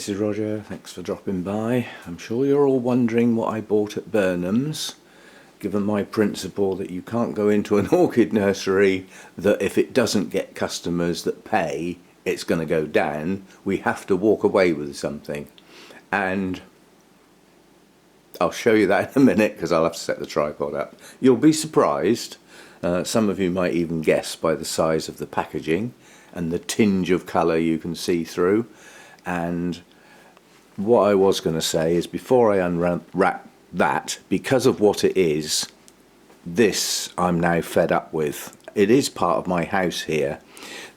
this is Roger, thanks for dropping by. I'm sure you're all wondering what I bought at Burnham's. Given my principle that you can't go into an orchid nursery that if it doesn't get customers that pay, it's going to go down, we have to walk away with something. And I'll show you that in a minute because I'll have to set the tripod up. You'll be surprised, some of you might even guess by the size of the packaging and the tinge of colour you can see through. And what I was going to say is, before I unwrap that, because of what it is, this I'm now fed up with. It is part of my house here.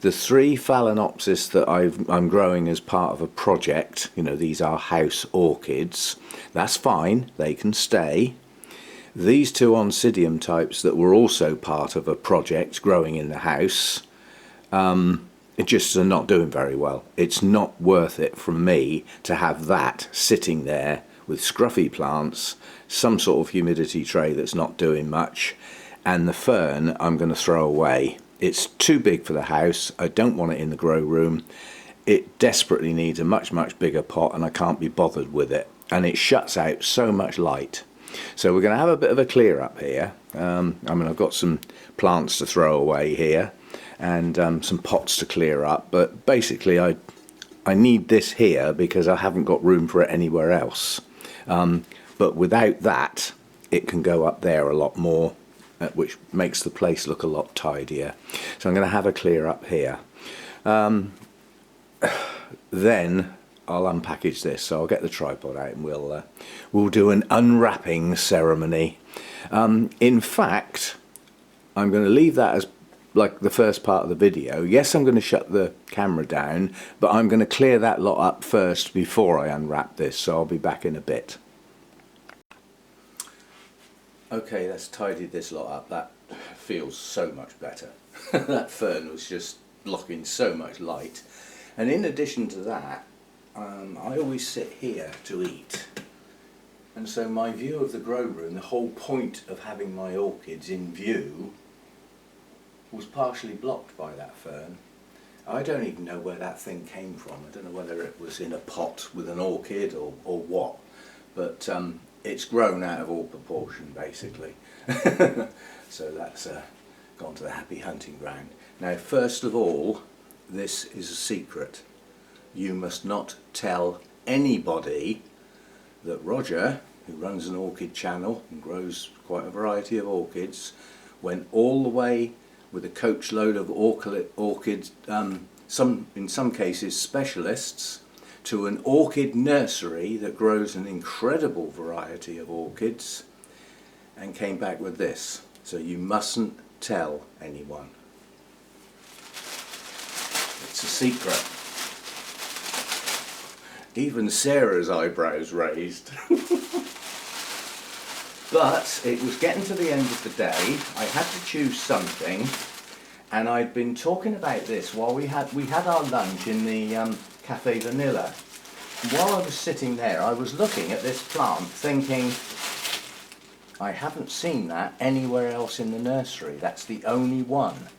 The 3 Phalaenopsis that I'm growing as part of a project, you know, these are house orchids. That's fine, they can stay. These 2 Oncidium types that were also part of a project growing in the house, it just are not doing very well. It's not worth it from me to have that sitting there with scruffy plants, some sort of humidity tray that's not doing much, and the fern I'm going to throw away. It's too big for the house. I don't want it in the grow room. It desperately needs a much bigger pot, and I can't be bothered with it, and it shuts out so much light. So we're going to have a bit of a clear up here. I mean, I've got some plants to throw away here and some pots to clear up, but basically I need this here because I haven't got room for it anywhere else. But without that, it can go up there a lot more, which makes the place look a lot tidier. So I'm going to have a clear up here. Then I'll unpackage this, so I'll get the tripod out and we'll do an unwrapping ceremony. In fact, I'm going to leave that as like the first part of the video. Yes, I'm going to shut the camera down, but I'm going to clear that lot up first before I unwrap this, so I'll be back in a bit. Okay, let's tidy this lot up. That feels so much better. That fern was just blocking so much light. And in addition to that, I always sit here to eat. And so my view of the grow room, the whole point of having my orchids in view, was partially blocked by that fern. I don't even know where that thing came from. I don't know whether it was in a pot with an orchid or what, but it's grown out of all proportion basically. So that's gone to the happy hunting ground. Now, first of all, this is a secret. You must not tell anybody that Roger, who runs an orchid channel and grows quite a variety of orchids, went all the way with a coach load of orchids, in some cases specialists, to an orchid nursery that grows an incredible variety of orchids, and came back with this. So you mustn't tell anyone. It's a secret. Even Sarah's eyebrows raised. But it was getting to the end of the day. I had to choose something, and I'd been talking about this while we had our lunch in the Cafe Vanilla. While I was sitting there, I was looking at this plant thinking, I haven't seen that anywhere else in the nursery. That's the only one.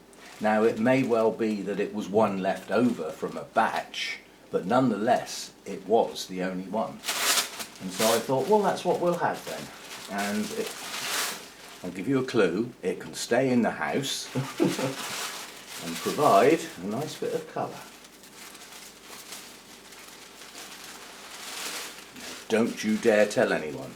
Now, it may well be that it was one left over from a batch, but nonetheless it was the only one. And so I thought, well, that's what we'll have then. And I'll give you a clue, it can stay in the house and provide a nice bit of colour. Don't you dare tell anyone.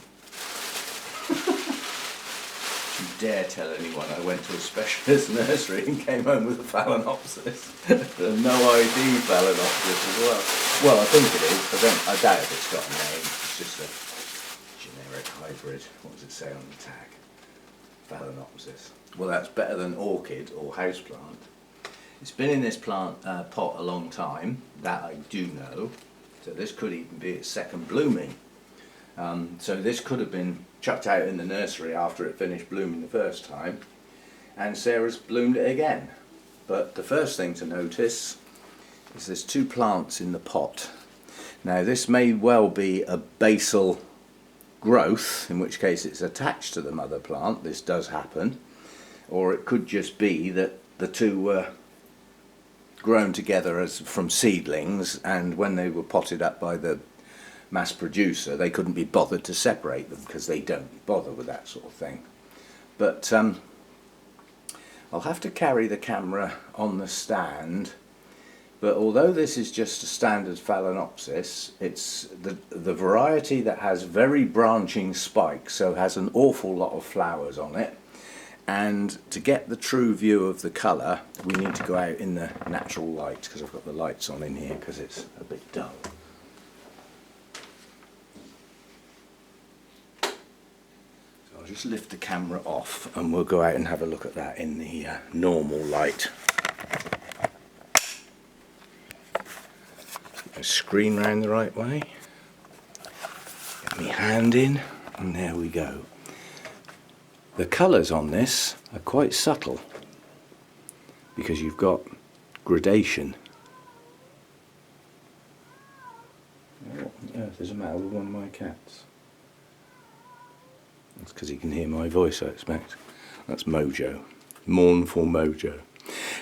You dare tell anyone I went to a specialist nursery and came home with a Phalaenopsis. No ID Phalaenopsis as well. Well, I think it is. I doubt if it's got a name. It's just a generic hybrid. What does it say on the tag? Phalaenopsis. Well, that's better than orchid or houseplant. It's been in this plant pot a long time. That I do know. So this could even be its second blooming. So this could have been chucked out in the nursery after it finished blooming the first time, and Sarah's bloomed it again. But the first thing to notice is there's 2 plants in the pot. Now, this may well be a basal growth, in which case it's attached to the mother plant. This does happen. Or it could just be that the 2 were grown together as from seedlings, and when they were potted up by the mass producer, they couldn't be bothered to separate them because they don't bother with that sort of thing. But I'll have to carry the camera on the stand. But although this is just a standard Phalaenopsis, it's the variety that has very branching spikes, so has an awful lot of flowers on it. And to get the true view of the colour, we need to go out in the natural light, because I've got the lights on in here because it's a bit dull. So I'll just lift the camera off and we'll go out and have a look at that in the normal light. Screen round the right way, get my hand in, and there we go. The colours on this are quite subtle because you've got gradation. What on earth is the matter with one of my cats? That's because he can hear my voice, I expect. That's Mojo, mournful Mojo.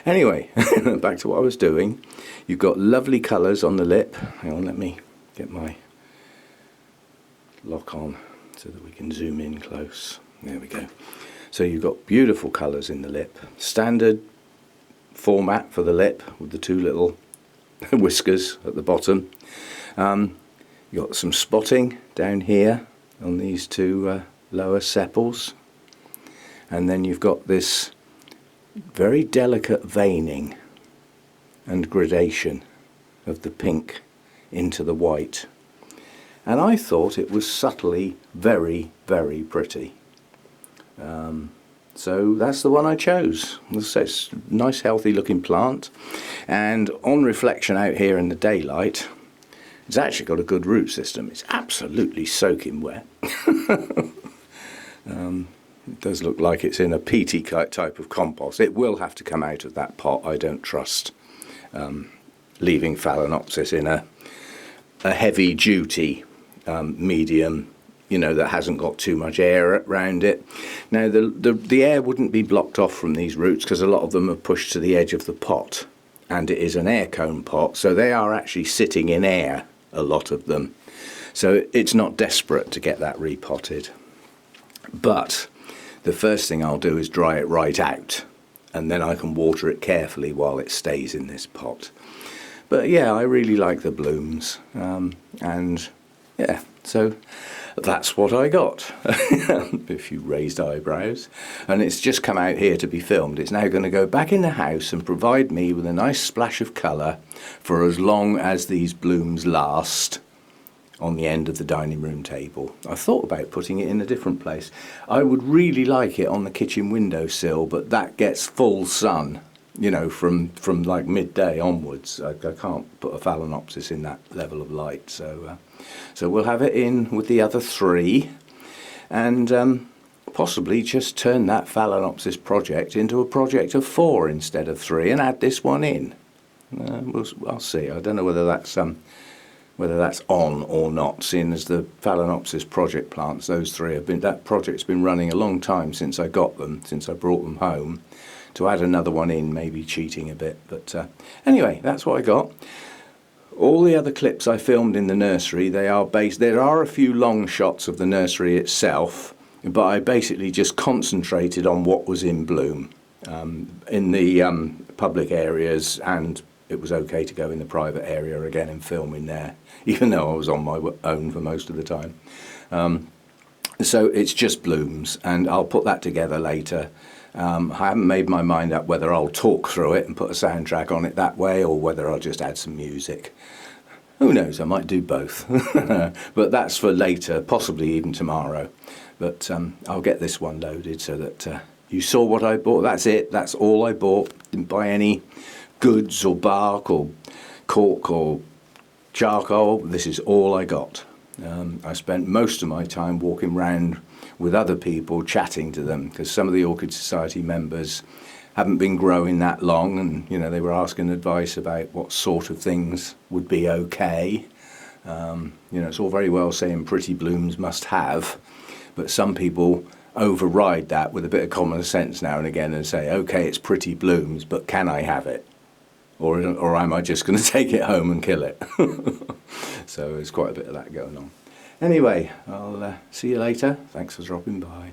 Anyway, back to what I was doing. You've got lovely colours on the lip. Hang on, let me get my lock on so that we can zoom in close. There we go. So you've got beautiful colours in the lip. Standard format for the lip with the two little whiskers at the bottom. You've got some spotting down here on these two lower sepals. And then you've got this very delicate veining and gradation of the pink into the white, and I thought it was subtly very, very pretty. So that's the one I chose. It's a nice healthy looking plant, and on reflection out here in the daylight, it's actually got a good root system. It's absolutely soaking wet. It does look like it's in a peaty type of compost. It will have to come out of that pot. I don't trust leaving Phalaenopsis in a heavy duty medium, you know, that hasn't got too much air around it. Now the air wouldn't be blocked off from these roots because a lot of them are pushed to the edge of the pot, and it is an air cone pot, so they are actually sitting in air, a lot of them. So it's not desperate to get that repotted. But the first thing I'll do is dry it right out, and then I can water it carefully while it stays in this pot. But yeah, I really like the blooms, and yeah, so that's what I got. A few raised eyebrows, and it's just come out here to be filmed. It's now going to go back in the house and provide me with a nice splash of colour for as long as these blooms last on the end of the dining room table. I thought about putting it in a different place. I would really like it on the kitchen windowsill, but that gets full sun, you know, from like midday onwards. I can't put a Phalaenopsis in that level of light, so we'll have it in with the other three, and possibly just turn that Phalaenopsis project into a project of 4 instead of 3, and add this one in. I'll see. I don't know whether that's on or not, seeing as the Phalaenopsis project plants, those three have been, that project's been running a long time since I got them, since I brought them home. To add another one in, maybe cheating a bit, but anyway, that's what I got. All the other clips I filmed in the nursery, they are based, there are a few long shots of the nursery itself, but I basically just concentrated on what was in bloom in the public areas, and it was okay to go in the private area again and film in there, even though I was on my own for most of the time. So it's just blooms, and I'll put that together later. I haven't made my mind up whether I'll talk through it and put a soundtrack on it that way, or whether I'll just add some music. Who knows, I might do both. But that's for later, possibly even tomorrow. But I'll get this one loaded so that you saw what I bought. That's it, that's all I bought. Didn't buy any goods or bark or cork or charcoal. This is all I got. I spent most of my time walking around with other people, chatting to them, because some of the Orchid Society members haven't been growing that long, and you know, they were asking advice about what sort of things would be okay. You know, it's all very well saying pretty blooms must have, but some people override that with a bit of common sense now and again and say, okay, it's pretty blooms, but can I have it? or am I just going to take it home and kill it? So there's quite a bit of that going on. Anyway, I'll see you later. Thanks for dropping by.